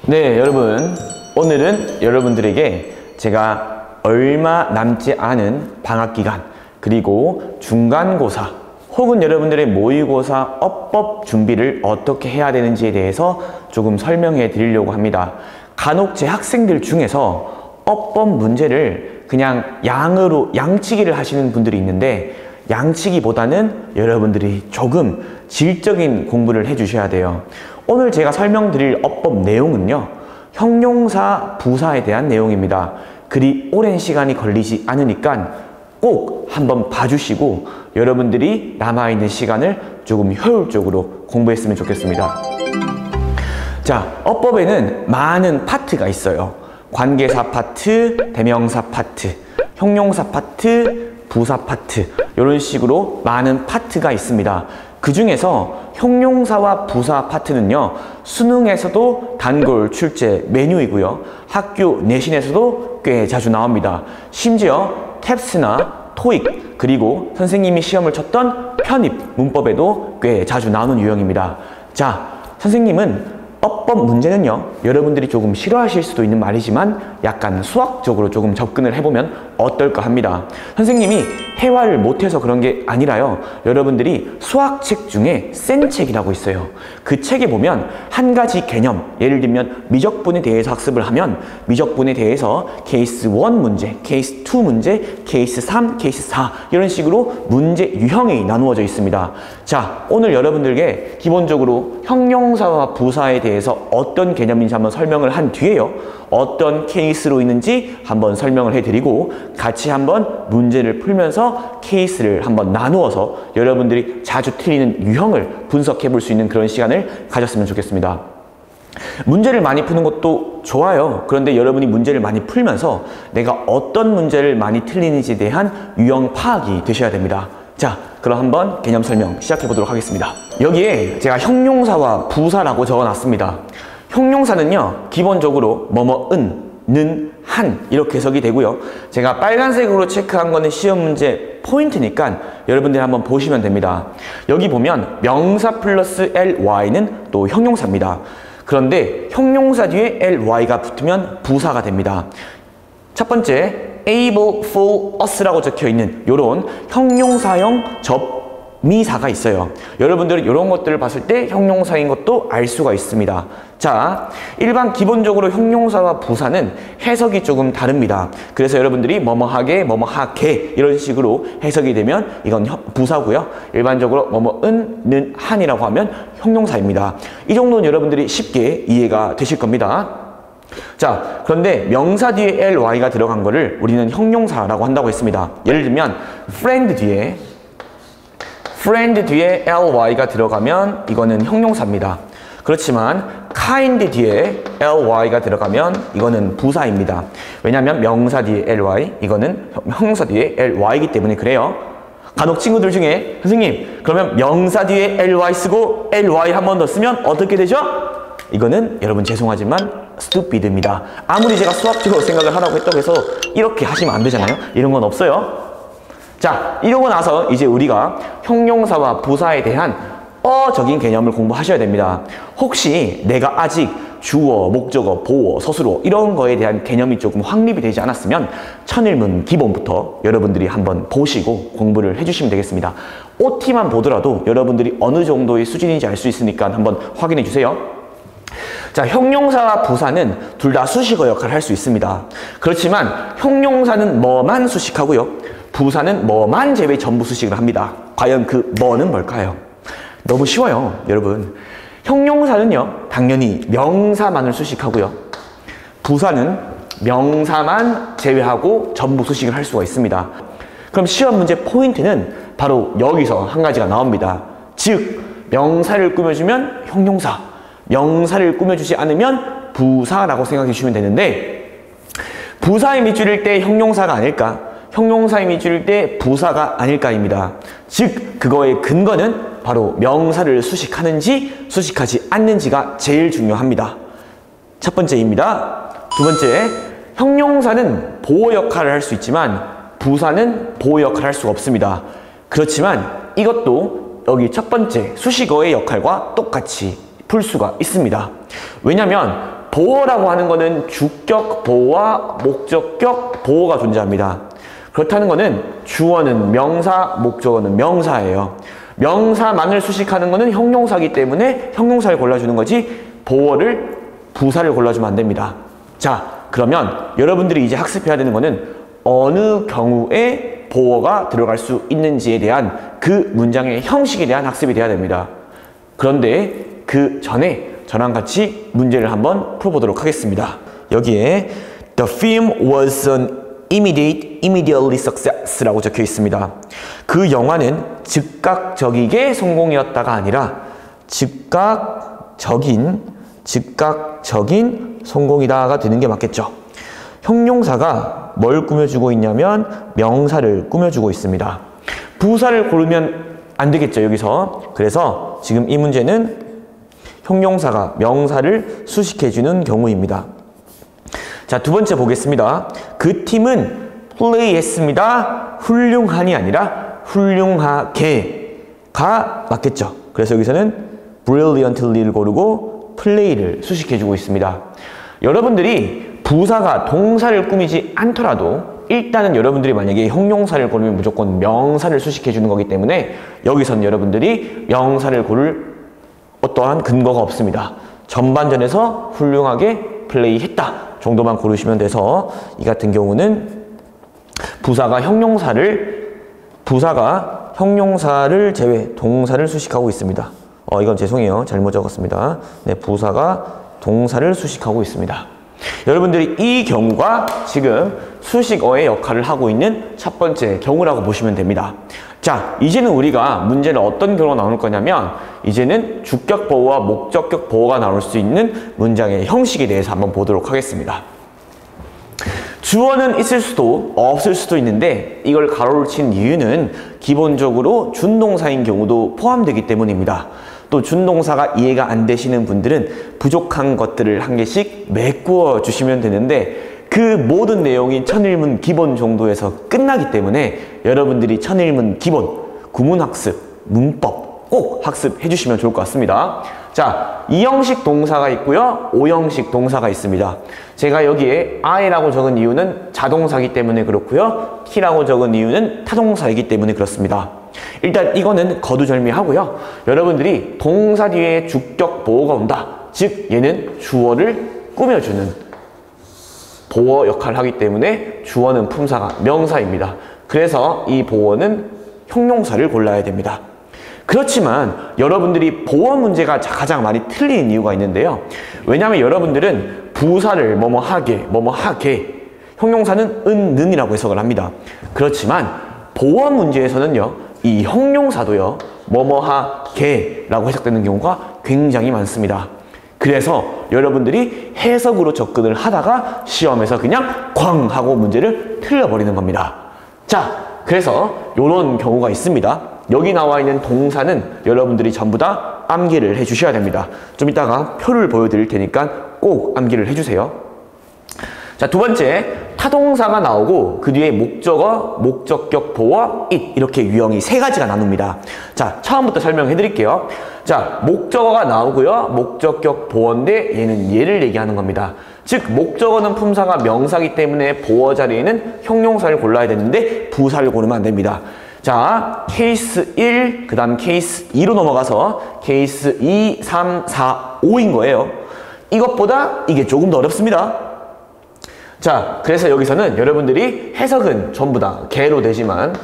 네, 여러분. 오늘은 여러분들에게 제가 얼마 남지 않은 방학기간, 그리고 중간고사, 혹은 여러분들의 모의고사 어법 준비를 어떻게 해야 되는지에 대해서 조금 설명해 드리려고 합니다. 간혹 제 학생들 중에서 어법 문제를 그냥 양치기를 하시는 분들이 있는데, 양치기보다는 여러분들이 조금 질적인 공부를 해 주셔야 돼요. 오늘 제가 설명드릴 어법 내용은요, 형용사, 부사에 대한 내용입니다. 그리 오랜 시간이 걸리지 않으니까 꼭 한번 봐주시고 여러분들이 남아있는 시간을 조금 효율적으로 공부했으면 좋겠습니다. 자, 어법에는 많은 파트가 있어요. 관계사 파트, 대명사 파트, 형용사 파트, 부사 파트, 이런 식으로 많은 파트가 있습니다. 그 중에서 형용사와 부사 파트는요, 수능에서도 단골 출제 메뉴이고요, 학교 내신에서도 꽤 자주 나옵니다. 심지어 캡스나 토익, 그리고 선생님이 시험을 쳤던 편입 문법에도 꽤 자주 나오는 유형입니다. 자, 선생님은 어법 문제는요, 여러분들이 조금 싫어하실 수도 있는 말이지만 약간 수학적으로 조금 접근을 해보면 어떨까 합니다. 선생님이 회화를 못해서 그런 게 아니라요, 여러분들이 수학책 중에 센 책이라고 있어요. 그 책에 보면 한 가지 개념, 예를 들면 미적분에 대해서 학습을 하면 미적분에 대해서 케이스 1 문제, 케이스 2 문제, 케이스 3, 케이스 4 이런 식으로 문제 유형이 나누어져 있습니다. 자, 오늘 여러분들에게 기본적으로 형용사와 부사에 대해서 어떤 개념인지 한번 설명을 한 뒤에요, 어떤 케이스로 있는지 한번 설명을 해드리고 같이 한번 문제를 풀면서 케이스를 한번 나누어서 여러분들이 자주 틀리는 유형을 분석해 볼 수 있는 그런 시간을 가졌으면 좋겠습니다. 문제를 많이 푸는 것도 좋아요. 그런데 여러분이 문제를 많이 풀면서 내가 어떤 문제를 많이 틀리는지에 대한 유형 파악이 되셔야 됩니다. 자, 그럼 한번 개념 설명 시작해 보도록 하겠습니다. 여기에 제가 형용사와 부사라고 적어놨습니다. 형용사는요, 기본적으로 뭐뭐은, 는, 한 이렇게 해석이 되고요. 제가 빨간색으로 체크한 거는 시험 문제 포인트니까 여러분들이 한번 보시면 됩니다. 여기 보면 명사 플러스 ly는 또 형용사입니다. 그런데 형용사 뒤에 ly가 붙으면 부사가 됩니다. 첫 번째, able, for, us라고 적혀있는 이런 형용사형 접미사가 있어요. 여러분들은 이런 것들을 봤을 때 형용사인 것도 알 수가 있습니다. 자, 일반 기본적으로 형용사와 부사는 해석이 조금 다릅니다. 그래서 여러분들이 뭐뭐하게, 뭐뭐하게 이런 식으로 해석이 되면 이건 부사고요. 일반적으로 뭐뭐은, 는, 한이라고 하면 형용사입니다. 이 정도는 여러분들이 쉽게 이해가 되실 겁니다. 자, 그런데 명사 뒤에 ly가 들어간 거를 우리는 형용사라고 한다고 했습니다. 예를 들면 friend 뒤에 ly가 들어가면 이거는 형용사입니다. 그렇지만 kind 뒤에 ly가 들어가면 이거는 부사입니다. 왜냐하면 명사 뒤에 ly, 이거는 형용사 뒤에 ly이기 때문에 그래요. 간혹 친구들 중에 선생님, 그러면 명사 뒤에 ly 쓰고 ly 한 번 더 쓰면 어떻게 되죠? 이거는 여러분 죄송하지만 stupid입니다. 아무리 제가 수학적으로 생각을 하라고 했다고 해서 이렇게 하시면 안 되잖아요. 이런 건 없어요. 자, 이러고 나서 이제 우리가 형용사와 부사에 대한 어적인 개념을 공부하셔야 됩니다. 혹시 내가 아직 주어, 목적어, 보어, 서술어 이런 거에 대한 개념이 조금 확립이 되지 않았으면 천일문 기본부터 여러분들이 한번 보시고 공부를 해주시면 되겠습니다. OT만 보더라도 여러분들이 어느 정도의 수준인지 알 수 있으니까 한번 확인해 주세요. 자, 형용사와 부사는 둘 다 수식어 역할을 할 수 있습니다. 그렇지만 형용사는 뭐만 수식하고요, 부사는 뭐만 제외 전부 수식을 합니다. 과연 그 뭐는 뭘까요? 너무 쉬워요, 여러분. 형용사는요, 당연히 명사만을 수식하고요, 부사는 명사만 제외하고 전부 수식을 할 수가 있습니다. 그럼 시험 문제 포인트는 바로 여기서 한 가지가 나옵니다. 즉, 명사를 꾸며주면 형용사, 명사를 꾸며주지 않으면 부사라고 생각해 주시면 되는데, 부사의 밑줄일 때 형용사가 아닐까, 형용사의 밑줄일 때 부사가 아닐까입니다. 즉, 그거의 근거는 바로 명사를 수식하는지 수식하지 않는지가 제일 중요합니다. 첫 번째입니다. 두 번째, 형용사는 보호 역할을 할 수 있지만 부사는 보호 역할을 할 수가 없습니다. 그렇지만 이것도 여기 첫 번째 수식어의 역할과 똑같이 풀 수가 있습니다. 왜냐하면 보어라고 하는 거는 주격 보어와 목적격 보어가 존재합니다. 그렇다는 거는 주어는 명사, 목적어는 명사예요. 명사만을 수식하는 거는 형용사이기 때문에 형용사를 골라주는 거지 보어를 부사를 골라주면 안 됩니다. 자, 그러면 여러분들이 이제 학습해야 되는 거는 어느 경우에 보어가 들어갈 수 있는지에 대한 그 문장의 형식에 대한 학습이 돼야 됩니다. 그런데 그 전에 저랑 같이 문제를 한번 풀어보도록 하겠습니다. 여기에 The film was an immediately success라고 적혀 있습니다. 그 영화는 즉각적이게 성공이었다가 아니라 즉각적인 성공이다가 되는 게 맞겠죠. 형용사가 뭘 꾸며주고 있냐면 명사를 꾸며주고 있습니다. 부사를 고르면 안 되겠죠, 여기서. 그래서 지금 이 문제는 형용사가 명사를 수식해주는 경우입니다. 자, 두 번째 보겠습니다. 그 팀은 플레이했습니다. 훌륭한이 아니라 훌륭하게가 맞겠죠. 그래서 여기서는 brilliantly를 고르고 플레이를 수식해주고 있습니다. 여러분들이 부사가 동사를 꾸미지 않더라도 일단은 여러분들이 만약에 형용사를 고르면 무조건 명사를 수식해주는 거기 때문에 여기서는 여러분들이 명사를 고를 어떠한 근거가 없습니다. 전반전에서 훌륭하게 플레이했다 정도만 고르시면 돼서 이 같은 경우는 부사가 형용사를 제외 동사를 수식하고 있습니다. 이건 죄송해요. 잘못 적었습니다. 네, 부사가 동사를 수식하고 있습니다. 여러분들이 이 경우가 지금 수식어의 역할을 하고 있는 첫 번째 경우라고 보시면 됩니다. 자, 이제는 우리가 문제는 어떤 경우가 나올 거냐면 이제는 주격 보어와 목적격 보어가 나올 수 있는 문장의 형식에 대해서 한번 보도록 하겠습니다. 주어는 있을 수도 없을 수도 있는데 이걸 가로를 친 이유는 기본적으로 준동사인 경우도 포함되기 때문입니다. 또 준동사가 이해가 안 되시는 분들은 부족한 것들을 한 개씩 메꾸어 주시면 되는데 그 모든 내용이 천일문 기본 정도에서 끝나기 때문에 여러분들이 천일문 기본, 구문학습, 문법 꼭 학습해 주시면 좋을 것 같습니다. 자, 2형식 동사가 있고요. 5형식 동사가 있습니다. 제가 여기에 I라고 적은 이유는 자동사이기 때문에 그렇고요. T라고 적은 이유는 타동사이기 때문에 그렇습니다. 일단 이거는 거두절미하고요. 여러분들이 동사 뒤에 주격 보어가 온다. 즉 얘는 주어를 꾸며주는 보어 역할을 하기 때문에 주어는 품사가 명사입니다. 그래서 이 보어는 형용사를 골라야 됩니다. 그렇지만 여러분들이 보어 문제가 가장 많이 틀리는 이유가 있는데요. 왜냐하면 여러분들은 부사를 뭐뭐하게, 뭐뭐하게 형용사는 은는이라고 해석을 합니다. 그렇지만 보어 문제에서는요. 이 형용사도요. 뭐뭐하게 라고 해석되는 경우가 굉장히 많습니다. 그래서 여러분들이 해석으로 접근을 하다가 시험에서 그냥 꽝 하고 문제를 틀려버리는 겁니다. 자, 그래서 이런 경우가 있습니다. 여기 나와 있는 동사는 여러분들이 전부 다 암기를 해 주셔야 됩니다. 좀 이따가 표를 보여드릴 테니까 꼭 암기를 해주세요. 자, 두 번째, 타동사가 나오고 그 뒤에 목적어, 목적격 보어, it 이렇게 유형이 세 가지가 나눕니다. 자, 처음부터 설명해 드릴게요. 자, 목적어가 나오고요. 목적격 보어인데 얘는 얘를 얘기하는 겁니다. 즉, 목적어는 품사가 명사이기 때문에 보어 자리에는 형용사를 골라야 되는데 부사를 고르면 안 됩니다. 자, 케이스 1, 그 다음 케이스 2로 넘어가서 케이스 2, 3, 4, 5인 거예요. 이것보다 이게 조금 더 어렵습니다. 자, 그래서 여기서는 여러분들이 해석은 전부 다 개로 되지만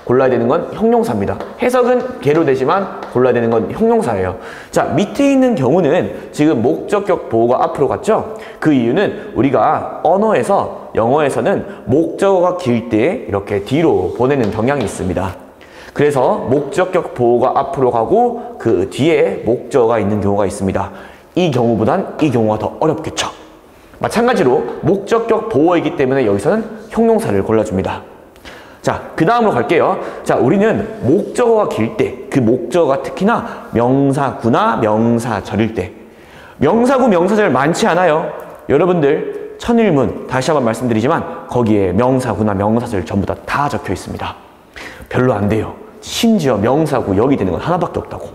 골라야 되는 건 형용사입니다. 해석은 개로 되지만 골라야 되는 건 형용사예요. 자, 밑에 있는 경우는 지금 목적격 보어가 앞으로 갔죠? 그 이유는 우리가 언어에서 영어에서는 목적어가 길 때 이렇게 뒤로 보내는 경향이 있습니다. 그래서 목적격 보어가 앞으로 가고 그 뒤에 목적어가 있는 경우가 있습니다. 이 경우보단 이 경우가 더 어렵겠죠. 마찬가지로 목적격 보어이기 때문에 여기서는 형용사를 골라줍니다. 자, 그 다음으로 갈게요. 자, 우리는 목적어가 길 때, 그 목적어가 특히나 명사구나 명사절일 때, 명사구 명사절 많지 않아요. 여러분들 천일문 다시 한번 말씀드리지만 거기에 명사구나 명사절 전부 다 적혀 있습니다. 별로 안 돼요. 심지어 명사구 여기 되는 건 하나밖에 없다고.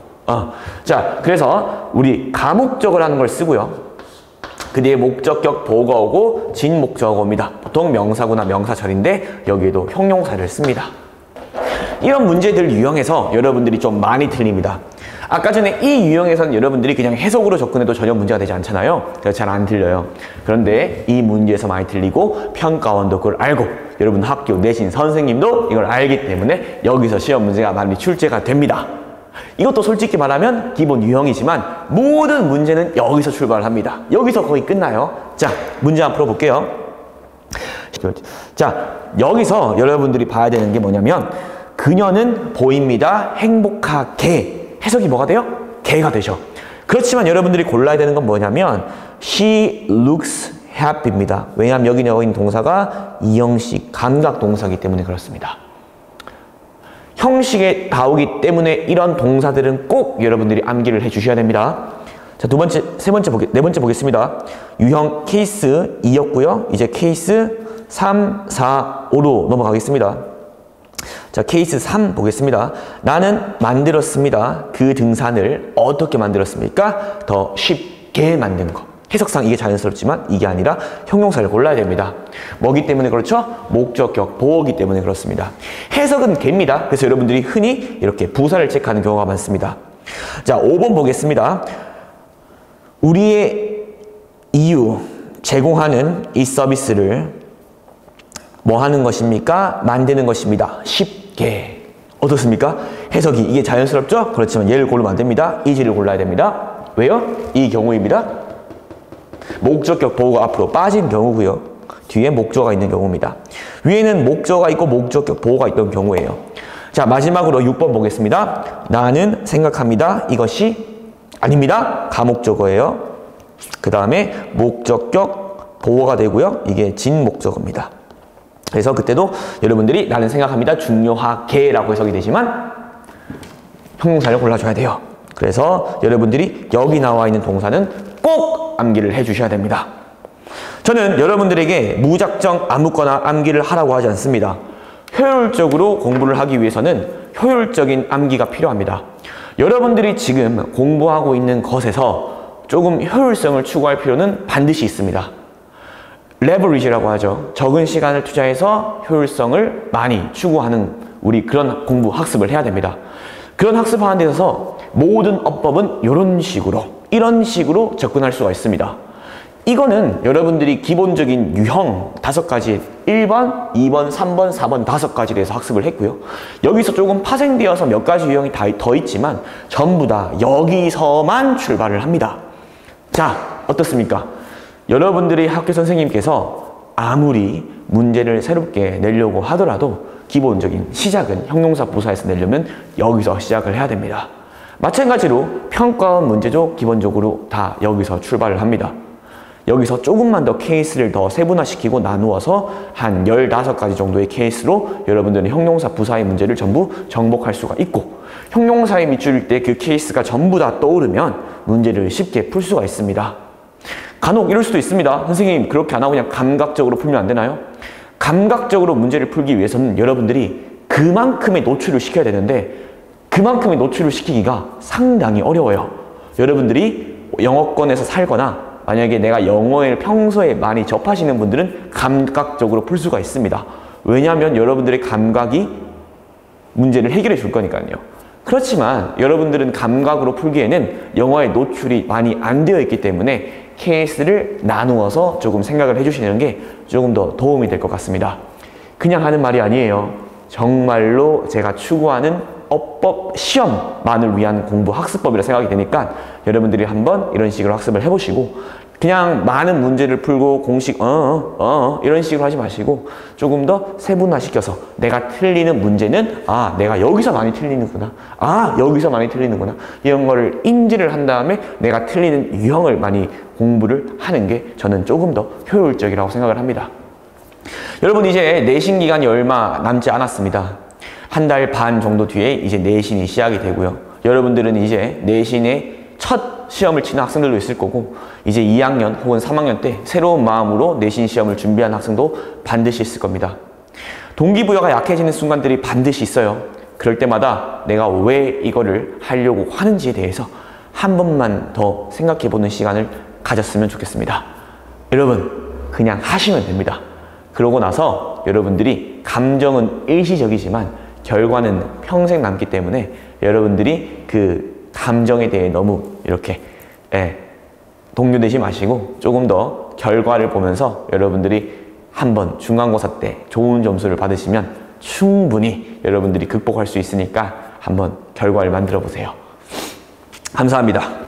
자, 그래서 우리 가목적어라는 걸 쓰고요. 그 뒤에 목적격 보호가 오고 진 목적어가 옵니다. 보통 명사구나 명사절인데 여기에도 형용사를 씁니다. 이런 문제들 유형에서 여러분들이 좀 많이 틀립니다. 아까 전에 이 유형에서는 여러분들이 그냥 해석으로 접근해도 전혀 문제가 되지 않잖아요. 그래서 잘 안 틀려요. 그런데 이 문제에서 많이 틀리고 평가원도 그걸 알고 여러분 학교 내신 선생님도 이걸 알기 때문에 여기서 시험 문제가 많이 출제가 됩니다. 이것도 솔직히 말하면 기본 유형이지만 모든 문제는 여기서 출발합니다. 여기서 거의 끝나요. 자, 문제 한번 풀어볼게요. 자, 여기서 여러분들이 봐야 되는 게 뭐냐면 그녀는 보입니다. 행복하게. 해석이 뭐가 돼요? 개가 되죠. 그렇지만 여러분들이 골라야 되는 건 뭐냐면 She looks happy입니다. 왜냐하면 여기 나와 있는 동사가 이형식 감각 동사이기 때문에 그렇습니다. 형식에 나오기 때문에 이런 동사들은 꼭 여러분들이 암기를 해 주셔야 됩니다. 자, 네 번째 보겠습니다. 유형 케이스 2였고요. 이제 케이스 3, 4, 5로 넘어가겠습니다. 자, 케이스 3 보겠습니다. 나는 만들었습니다. 그 등산을 어떻게 만들었습니까? 더 쉽게 만든 거. 해석상 이게 자연스럽지만 이게 아니라 형용사를 골라야 됩니다. 뭐기 때문에 그렇죠? 목적격 보호기 때문에 그렇습니다. 해석은 개입니다. 그래서 여러분들이 흔히 이렇게 부사를 체크하는 경우가 많습니다. 자, 5번 보겠습니다. 우리의 이유, 제공하는 이 서비스를 뭐 하는 것입니까? 만드는 것입니다. 쉽게. 어떻습니까? 해석이 이게 자연스럽죠? 그렇지만 얘를 고르면 안 됩니다. 이지를 골라야 됩니다. 왜요? 이 경우입니다. 목적격 보호가 앞으로 빠진 경우고요. 뒤에 목적어가 있는 경우입니다. 위에는 목적어가 있고 목적격 보호가 있던 경우예요. 자, 마지막으로 6번 보겠습니다. 나는 생각합니다. 이것이 아닙니다. 가목적어예요. 그 다음에 목적격 보호가 되고요. 이게 진 목적어입니다. 그래서 그때도 여러분들이 나는 생각합니다. 중요하게라고 해석이 되지만 형용사를 골라줘야 돼요. 그래서 여러분들이 여기 나와 있는 동사는 꼭 암기를 해주셔야 됩니다. 저는 여러분들에게 무작정 아무거나 암기를 하라고 하지 않습니다. 효율적으로 공부를 하기 위해서는 효율적인 암기가 필요합니다. 여러분들이 지금 공부하고 있는 것에서 조금 효율성을 추구할 필요는 반드시 있습니다. 레버리지라고 하죠. 적은 시간을 투자해서 효율성을 많이 추구하는 우리 그런 공부 학습을 해야 됩니다. 그런 학습하는 데 있어서 모든 어법은 이런 식으로 접근할 수가 있습니다. 이거는 여러분들이 기본적인 유형 5가지 1번, 2번, 3번, 4번 5가지에 대해서 학습을 했고요. 여기서 조금 파생되어서 몇 가지 유형이 더 있지만 전부 다 여기서만 출발을 합니다. 자, 어떻습니까? 여러분들이 학교 선생님께서 아무리 문제를 새롭게 내려고 하더라도 기본적인 시작은 형용사 부사에서 내려면 여기서 시작을 해야 됩니다. 마찬가지로 평가원 문제도 기본적으로 다 여기서 출발을 합니다. 여기서 조금만 더 케이스를 더 세분화시키고 나누어서 한 15가지 정도의 케이스로 여러분들은 형용사 부사의 문제를 전부 정복할 수가 있고 형용사에 밑줄일 때 그 케이스가 전부 다 떠오르면 문제를 쉽게 풀 수가 있습니다. 간혹 이럴 수도 있습니다. 선생님 그렇게 안 하고 그냥 감각적으로 풀면 안 되나요? 감각적으로 문제를 풀기 위해서는 여러분들이 그만큼의 노출을 시켜야 되는데 그만큼의 노출을 시키기가 상당히 어려워요. 여러분들이 영어권에서 살거나 만약에 내가 영어를 평소에 많이 접하시는 분들은 감각적으로 풀 수가 있습니다. 왜냐하면 여러분들의 감각이 문제를 해결해 줄 거니까요. 그렇지만 여러분들은 감각으로 풀기에는 영어의 노출이 많이 안 되어 있기 때문에 케이스를 나누어서 조금 생각을 해주시는 게 조금 더 도움이 될 것 같습니다. 그냥 하는 말이 아니에요. 정말로 제가 추구하는 어법 시험만을 위한 공부 학습법이라 생각이 되니까 여러분들이 한번 이런 식으로 학습을 해보시고 그냥 많은 문제를 풀고 공식 이런 식으로 하지 마시고 조금 더 세분화시켜서 내가 틀리는 문제는 내가 여기서 많이 틀리는구나, 여기서 많이 틀리는구나, 이런 거를 인지를 한 다음에 내가 틀리는 유형을 많이 공부를 하는 게 저는 조금 더 효율적이라고 생각을 합니다. 여러분 이제 내신 기간이 얼마 남지 않았습니다. 한 달 반 정도 뒤에 이제 내신이 시작이 되고요. 여러분들은 이제 내신의 첫 시험을 치는 학생들도 있을 거고 이제 2학년 혹은 3학년 때 새로운 마음으로 내신 시험을 준비한 학생도 반드시 있을 겁니다. 동기부여가 약해지는 순간들이 반드시 있어요. 그럴 때마다 내가 왜 이거를 하려고 하는지에 대해서 한 번만 더 생각해 보는 시간을 가졌으면 좋겠습니다. 여러분 그냥 하시면 됩니다. 그러고 나서 여러분들이 감정은 일시적이지만 결과는 평생 남기 때문에 여러분들이 그 감정에 대해 너무 이렇게 동요되지 마시고 조금 더 결과를 보면서 여러분들이 한번 중간고사 때 좋은 점수를 받으시면 충분히 여러분들이 극복할 수 있으니까 한번 결과를 만들어 보세요. 감사합니다.